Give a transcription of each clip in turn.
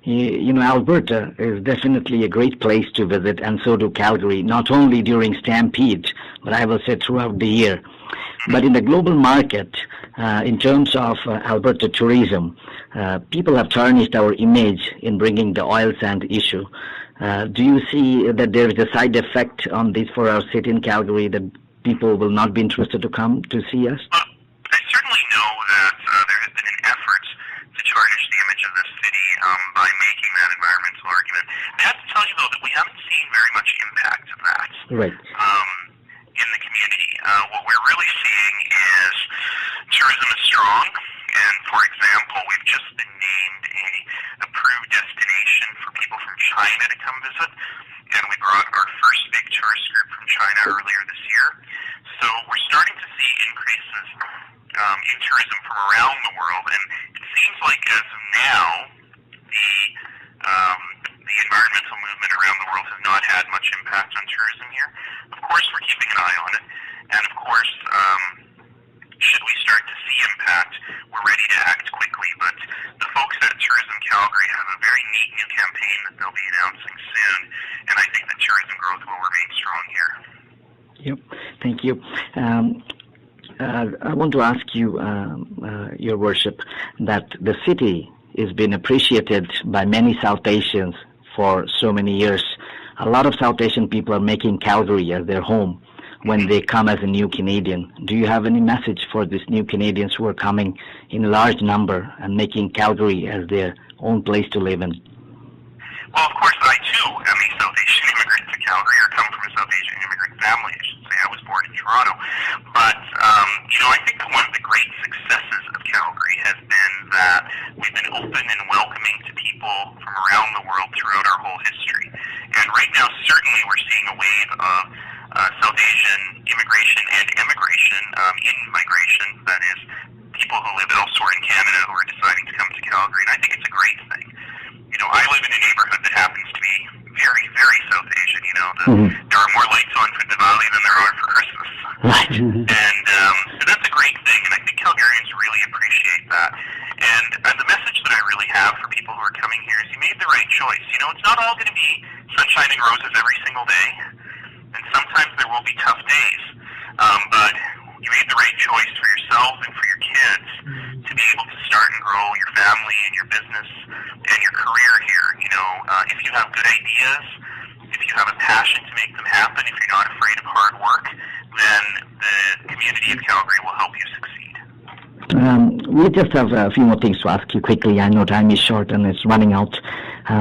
Alberta is definitely a great place to visit, and so do Calgary, not only during Stampede, but I will say throughout the year. But in the global market, in terms of Alberta tourism, people have tarnished our image in bringing the oil sand issue. Do you see that there is a side effect on this for our city in Calgary, that people will not be interested to come to see us? I certainly know that there has been an effort to tarnish the image of this city by making that environmental argument. I have to tell you, though, that we haven't seen very much impact of that. Right. In the community. What we're really seeing is tourism is strong, and for example, we've just been named a approved destination for people from China to come visit, and we brought our first big tourist group from China earlier this year. So we're starting to see increases in tourism from around the world, and it seems like as of now, the environmental movement around the world has not had much impact on tourism here. Of course, we're keeping an eye on it, and of course, should we start to see impact, we're ready to act quickly. But the folks at Tourism Calgary have a very neat new campaign that they'll be announcing soon, and I think that tourism growth will remain strong here. Yep, thank you. I want to ask you, Your Worship, that the city has been appreciated by many South Asians for so many years. A lot of South Asian people are making Calgary as their home when they come as a new Canadian. Do you have any message for these new Canadians who are coming in large number and making Calgary as their own place to live in? Well, of course, I too am a South Asian immigrant to Calgary, or come from a South Asian immigrant family, I should say. I was born in Toronto. But, I think that one of the great successes of Calgary has been that we've been open and welcoming to people from around the world throughout our whole history. And right now, certainly, we're seeing a wave of South Asian immigration and emigration, in migration, that is, people who live elsewhere in Canada who are deciding to come to Calgary, and I think it's a great thing. I live in a neighborhood that happens to be very, very South Asian. There are more lights on for Diwali than there are for Christmas. Right. And so that's a great thing, and I think Calgarians really appreciate that. And the message that I really have for people who are coming here is you made the right choice. It's not all going to be sunshine and roses every single day, and sometimes there will be tough days. But you made the right choice for yourself and for your kids to be able to start and grow your family and your business and your career here. If you have good ideas, if you have a passion to make them happen, if you're not afraid of hard work, then the community of Calgary will help you succeed. We just have a few more things to ask you quickly. I know time is short and it's running out.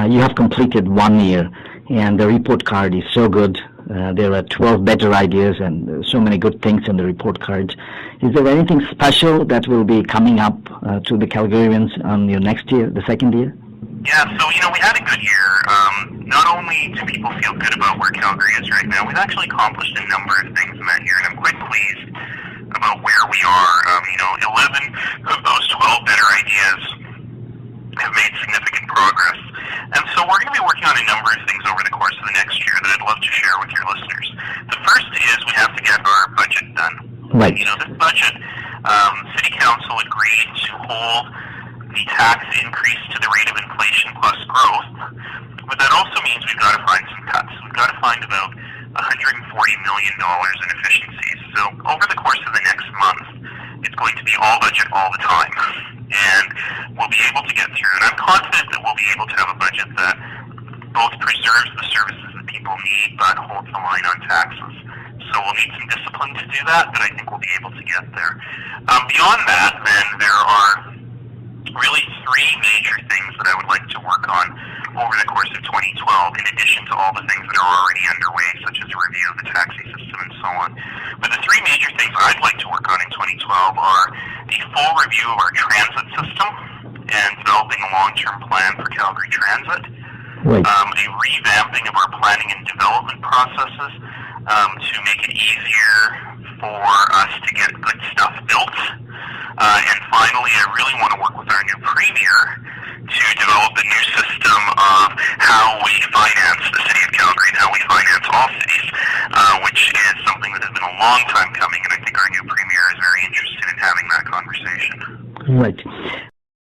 You have completed 1 year, and the report card is so good. There are 12 better ideas and so many good things in the report cards. Is there anything special that will be coming up to the Calgarians on your next year, the second year? Yeah, so, we had a good year. Not only do people feel good about where Calgary is right now, we've actually accomplished a number of things in that year, and I'm quite pleased about where we are. 11 of those 12 better ideas have made significant progress. And so we're going to be working on a number of things over the course of the next year that I'd love to share with your listeners. The first is we have to get our budget done. Right. This budget, City Council agreed to hold the tax increase to the rate of inflation plus growth, but that also means we've got to find some cuts. We've got to find about $140 million in efficiencies. So over the course of the next month, it's going to be all budget all the time, and we'll be able to get through. And I'm confident that we'll be able to have a budget that both preserves the services that people need, but holds the line on taxes. So we'll need some discipline to do that, but I think we'll be able to get there. Beyond that, then, there are really three major things that I would like to work on over the course of 2012, in addition to all the things that are already underway, such as a review of the taxi system and so on. But the three major things I'd like to work on in 2012 are the full review of our transit system and developing a long-term plan for Calgary Transit, Right. A revamping of our planning and development processes to make it easier for us to get good stuff built. And finally, I really want to work with our new premier to develop a new system of how we finance the city of Calgary and how we finance all cities, which is something that has been a long time coming, and I think our new premier is very interested in having that conversation. Right.